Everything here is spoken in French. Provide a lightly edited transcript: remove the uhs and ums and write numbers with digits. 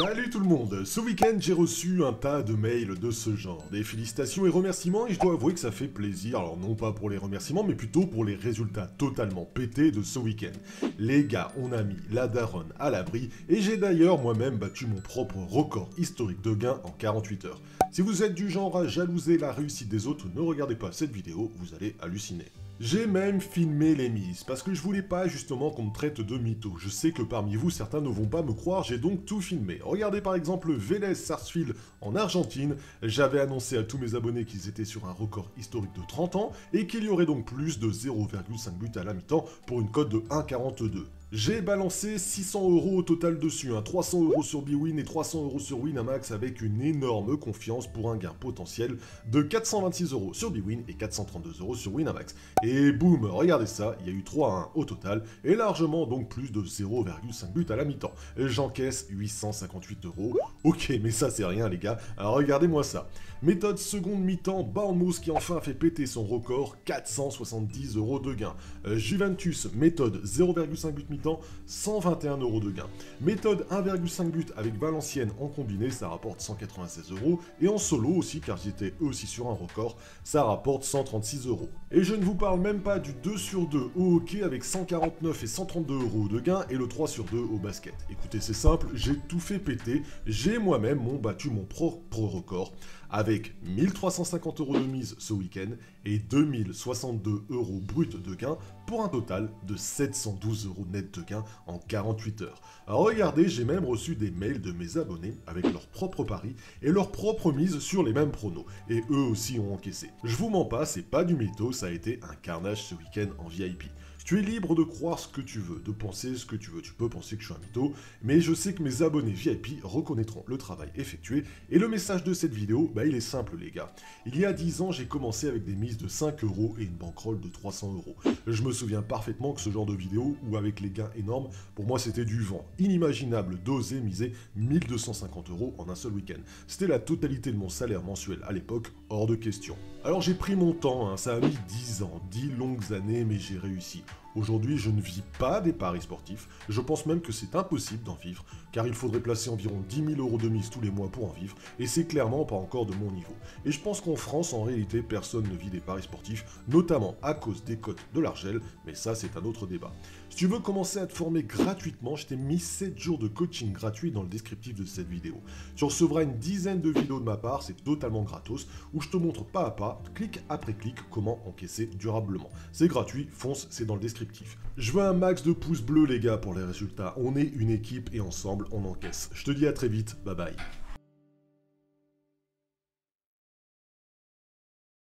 Salut tout le monde. Ce week-end j'ai reçu un tas de mails de ce genre, des félicitations et remerciements, et je dois avouer que ça fait plaisir, alors non pas pour les remerciements mais plutôt pour les résultats totalement pétés de ce week-end. Les gars, on a mis la daronne à l'abri, et j'ai d'ailleurs moi-même battu mon propre record historique de gains en 48 heures. Si vous êtes du genre à jalouser la réussite des autres, ne regardez pas cette vidéo, vous allez halluciner. J'ai même filmé les mises, parce que je voulais pas justement qu'on me traite de mytho. Je sais que parmi vous, certains ne vont pas me croire, j'ai donc tout filmé. Regardez par exemple Vélez Sarsfield en Argentine. J'avais annoncé à tous mes abonnés qu'ils étaient sur un record historique de 30 ans, et qu'il y aurait donc plus de 0,5 buts à la mi-temps pour une cote de 1,42. J'ai balancé 600 € au total dessus, 300 € sur Bwin et 300 € sur Winamax avec une énorme confiance pour un gain potentiel de 426 € sur Bwin et 432 € sur Winamax. Et boum, regardez ça, il y a eu 3 à 1 au total et largement donc plus de 0,5 buts à la mi-temps. J'encaisse 858 €. Ok, mais ça c'est rien les gars, alors regardez-moi ça. Méthode seconde mi-temps, Bournemouth qui enfin fait péter son record, 470 € de gain. Juventus, méthode 0,5 but mi-temps, 121 € de gain. Méthode 1,5 but avec Valenciennes en combiné, ça rapporte 196 €. Et en solo aussi, car j'étais eux aussi sur un record, ça rapporte 136 €. Et je ne vous parle même pas du 2 sur 2 au hockey avec 149 et 132 € de gain et le 3 sur 2 au basket. Écoutez, c'est simple, j'ai tout fait péter, j'ai moi-même battu mon propre record avec 1350 € de mise ce week-end et 2062 € bruts de gain pour un total de 712 € net de gain en 48 heures. Alors regardez, j'ai même reçu des mails de mes abonnés avec leurs propres paris et leurs propres mises sur les mêmes pronos. Et eux aussi ont encaissé. Je vous mens pas, c'est pas du mytho, ça a été un carnage ce week-end en VIP. Tu es libre de croire ce que tu veux, de penser ce que tu veux. Tu peux penser que je suis un mytho, mais je sais que mes abonnés VIP reconnaîtront le travail effectué. Et le message de cette vidéo, il est simple les gars. Il y a 10 ans, j'ai commencé avec des mises de 5 € et une bankroll de 300 €. Je me souviens parfaitement que ce genre de vidéo, ou avec les gains énormes, pour moi c'était du vent. Inimaginable d'oser miser 1250 € en un seul week-end. C'était la totalité de mon salaire mensuel à l'époque, hors de question. Alors j'ai pris mon temps, ça a mis 10 ans, 10 longues années, mais j'ai réussi. Aujourd'hui, je ne vis pas des paris sportifs, je pense même que c'est impossible d'en vivre, car il faudrait placer environ 10 000 € de mise tous les mois pour en vivre, et c'est clairement pas encore de mon niveau. Et je pense qu'en France, en réalité, personne ne vit des paris sportifs, notamment à cause des cotes de l'Argel, mais ça c'est un autre débat. Si tu veux commencer à te former gratuitement, je t'ai mis 7 jours de coaching gratuit dans le descriptif de cette vidéo. Tu recevras une dizaine de vidéos de ma part, c'est totalement gratos, où je te montre pas à pas, clic après clic, comment encaisser durablement. C'est gratuit, fonce, c'est dans le descriptif. Je veux un max de pouces bleus les gars pour les résultats. On est une équipe et ensemble on encaisse. Je te dis à très vite, bye bye.